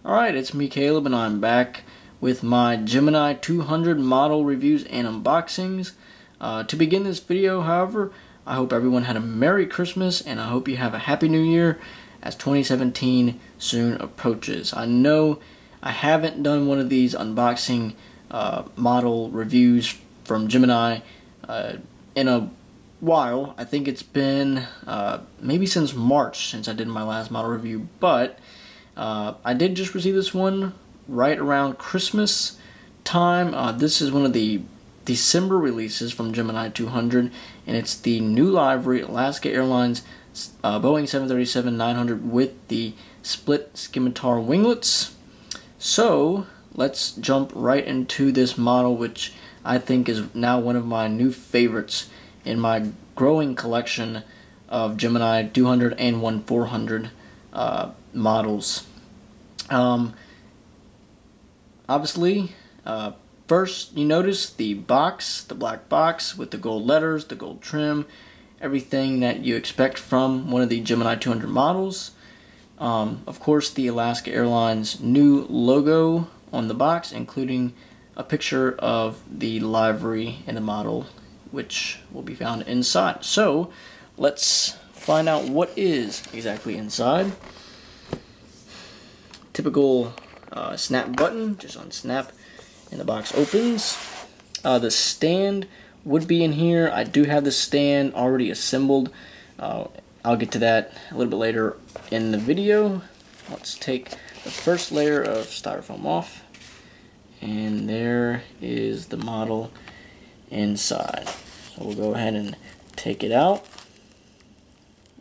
Alright, it's me Caleb and I'm back with my Gemini 200 model reviews and unboxings. To begin this video, however, I hope everyone had a Merry Christmas and I hope you have a Happy New Year as 2017 soon approaches. I know I haven't done one of these unboxing model reviews from Gemini in a while. I think it's been maybe since March since I did my last model review, but I did just receive this one right around Christmas time. This is one of the December releases from Gemini 200, and it's the new livery Alaska Airlines Boeing 737-900 with the split Scimitar winglets. So let's jump right into this model, which I think is now one of my new favorites in my growing collection of Gemini 200 and 1400 models. Obviously, first you notice the box, the black box with the gold letters, the gold trim, everything that you expect from one of the Gemini 200 models. Of course, the Alaska Airlines new logo on the box, including a picture of the livery in the model, which will be found inside. So let's find out what is exactly inside. Typical snap button, just on snap and the box opens. The stand would be in here. I do have the stand already assembled. I'll get to that a little bit later in the video. Let's take the first layer of styrofoam off, and there is the model inside. So we'll go ahead and take it out.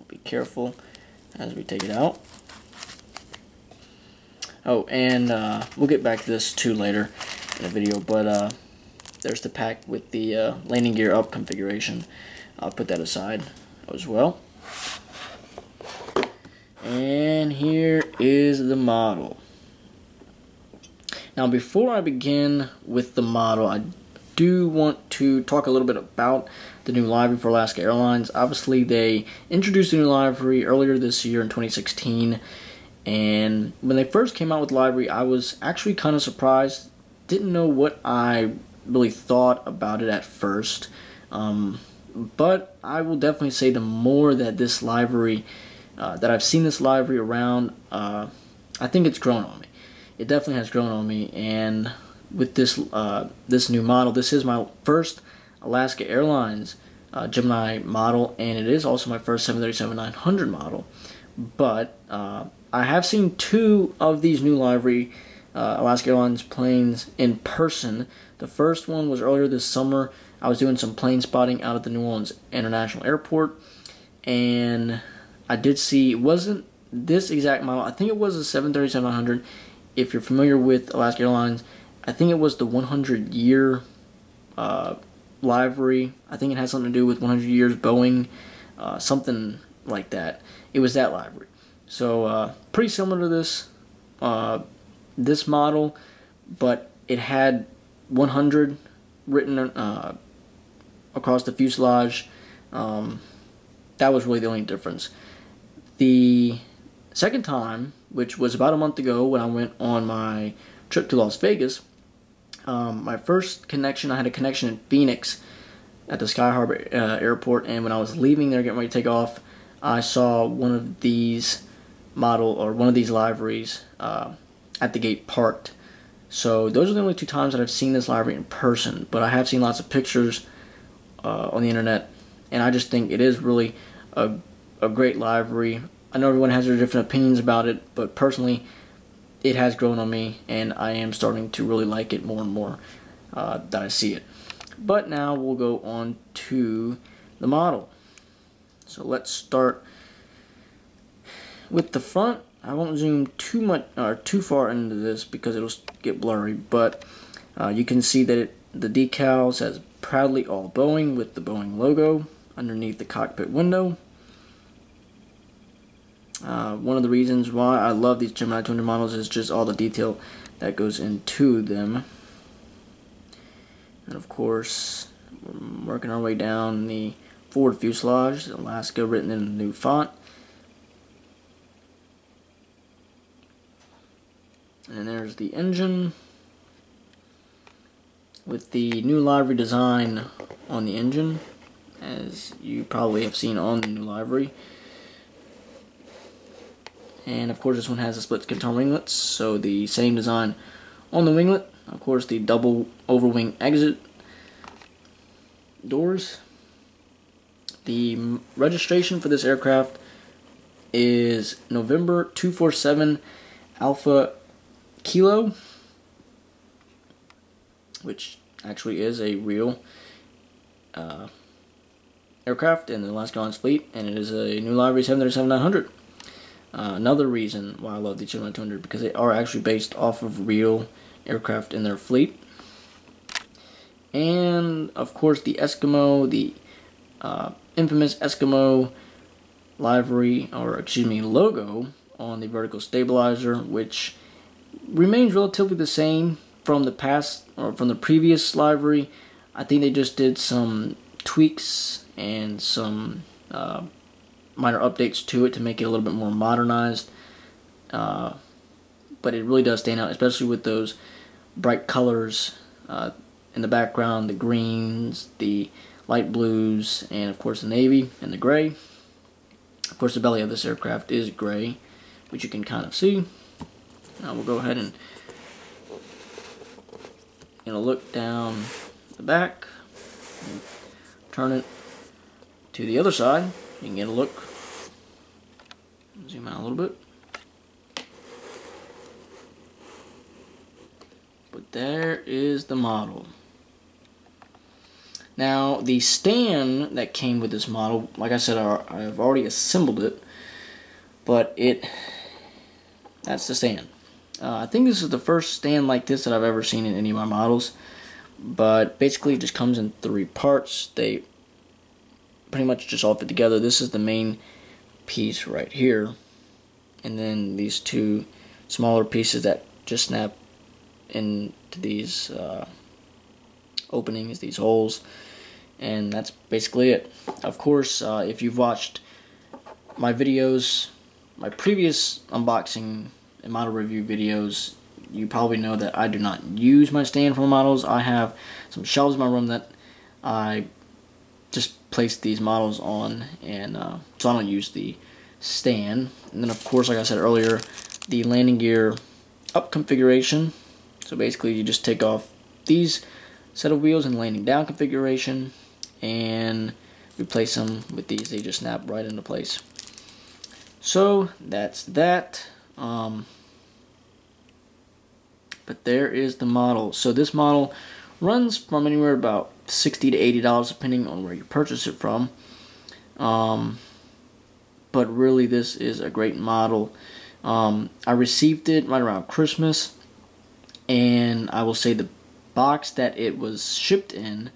Be careful as we take it out. Oh, and we'll get back to this too later in the video, but there's the pack with the landing gear up configuration. I'll put that aside as well. And here is the model. Now, before I begin with the model, I do want to talk a little bit about the new livery for Alaska Airlines. Obviously, they introduced the new livery earlier this year in 2016. And when they first came out with livery, I was actually kind of surprised. Didn't know what I really thought about it at first. But I will definitely say the more that this livery, that I've seen this livery around, I think it's grown on me. It definitely has grown on me. And with this this new model, this is my first Alaska Airlines Gemini model, and it is also my first 737-900 model. But I have seen two of these new livery Alaska Airlines planes in person. The first one was earlier this summer. I was doing some plane spotting out at the New Orleans International Airport, and I did see, it wasn't this exact model, I think it was a 737-900. If you're familiar with Alaska Airlines, I think it was the 100-year livery. I think it has something to do with 100 years Boeing, something like that. It was that livery. So pretty similar to this this model, but it had 100 written across the fuselage. That was really the only difference. The second time, which was about a month ago when I went on my trip to Las Vegas, my first connection, I had a connection in Phoenix at the Sky Harbor Airport, and when I was leaving there getting ready to take off, I saw one of these one of these liveries at the gate parked. So those are the only two times that I've seen this livery in person, but I have seen lots of pictures on the internet, and I just think it is really a great livery. I know everyone has their different opinions about it, but personally it has grown on me, and I am starting to really like it more and more that I see it. But now we'll go on to the model. So let's start with the front. I won't zoom too much or too far into this because it'll get blurry, but you can see that the decal says "Proudly All Boeing" with the Boeing logo underneath the cockpit window. One of the reasons why I love these Gemini 200 models is just all the detail that goes into them. And of course, we're working our way down the forward fuselage, Alaska written in a new font. And then there's the engine with the new livery design on the engine, as you probably have seen on the new livery. And of course this one has a split Scimitar winglets, so the same design on the winglet. Of course the double overwing exit doors. The registration for this aircraft is November 247 Alpha Kilo, which actually is a real aircraft in the Alaska Airlines fleet, and it is a new livery 737-900. Another reason why I love the Gemini 200, because they are actually based off of real aircraft in their fleet. And of course the Eskimo, the infamous Eskimo livery, or excuse me, logo on the vertical stabilizer, which remains relatively the same from the past, or from the previous livery. I think they just did some tweaks and some minor updates to it to make it a little bit more modernized, but it really does stand out, especially with those bright colors in the background, the greens, the light blues, and of course the navy and the gray. Of course the belly of this aircraft is gray, which you can kind of see. Now we'll go ahead and look down the back, turn it to the other side. You can get a look. Zoom out a little bit. But there is the model. Now the stand that came with this model, like I said, I've already assembled it, but that's the stand. I think this is the first stand like this that I've ever seen in any of my models, but basically it just comes in 3 parts. They pretty much just all fit together. This is the main piece right here, and then these 2 smaller pieces that just snap into these openings, these holes, and that's basically it. Of course, if you've watched my videos, my previous unboxing and model review videos, you probably know that I do not use my stand for models. I have some shelves in my room that I just place these models on, and so I don't use the stand. And then of course, like I said earlier, the landing gear up configuration. So basically you just take off these set of wheels in landing down configuration and replace them with these. They just snap right into place. So that's that. But there is the model. So this model runs from anywhere about $60 to $80 depending on where you purchase it from. But really this is a great model. I received it right around Christmas, and I will say the box that it was shipped in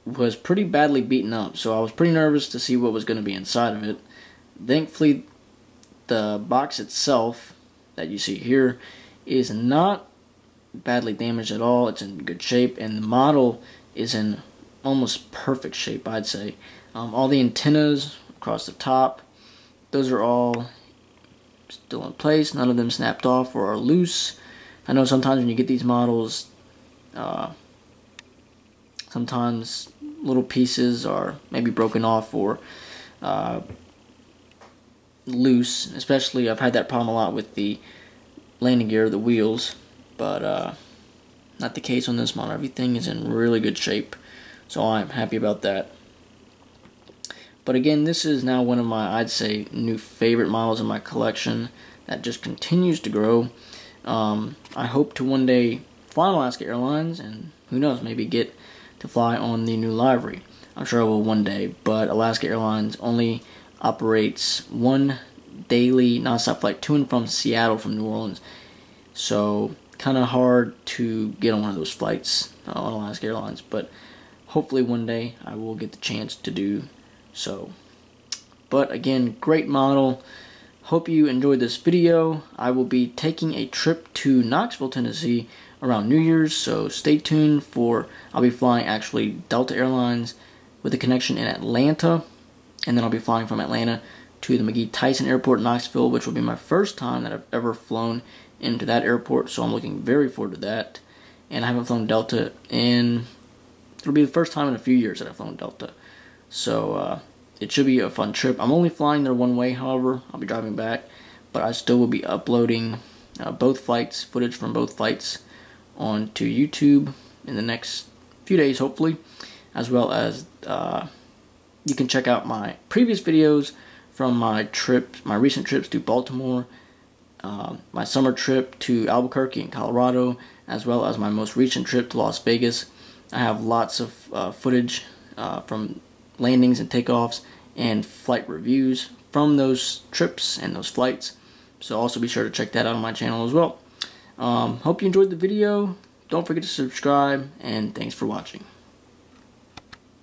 was pretty badly beaten up, so I was pretty nervous to see what was going to be inside of it. Thankfully, the box itself that you see here is not badly damaged at all. It's in good shape, and the model is in almost perfect shape, I'd say. All the antennas across the top, those are all still in place. None of them snapped off or are loose. I know sometimes when you get these models, sometimes little pieces are maybe broken off or loose. Especially, I've had that problem a lot with the landing gear, the wheels, but not the case on this model. Everything is in really good shape, so I'm happy about that. But again, this is now one of my, I'd say, new favorite models in my collection that just continues to grow. I hope to one day fly on Alaska Airlines, and who knows, maybe get to fly on the new livery. I'm sure I will one day, but Alaska Airlines only operates one daily nonstop flight to and from Seattle from New Orleans. So kind of hard to get on one of those flights on Alaska Airlines, but hopefully one day I will get the chance to do so. But again, great model. Hope you enjoyed this video. I will be taking a trip to Knoxville, Tennessee around New Year's, so stay tuned for, I'll be flying actually Delta Airlines with a connection in Atlanta, and then I'll be flying from Atlanta to the McGee-Tyson Airport in Knoxville, which will be my first time that I've ever flown into that airport, so I'm looking very forward to that. And I haven't flown Delta it'll be the first time in a few years that I've flown Delta. So it should be a fun trip. I'm only flying there one way, however. I'll be driving back, but I still will be uploading both flights, footage from both flights, onto YouTube in the next few days, hopefully, as well as you can check out my previous videos from my recent trips to Baltimore, my summer trip to Albuquerque in Colorado, as well as my most recent trip to Las Vegas. I have lots of footage from landings and takeoffs and flight reviews from those trips and those flights. So also be sure to check that out on my channel as well. Hope you enjoyed the video. Don't forget to subscribe, and thanks for watching.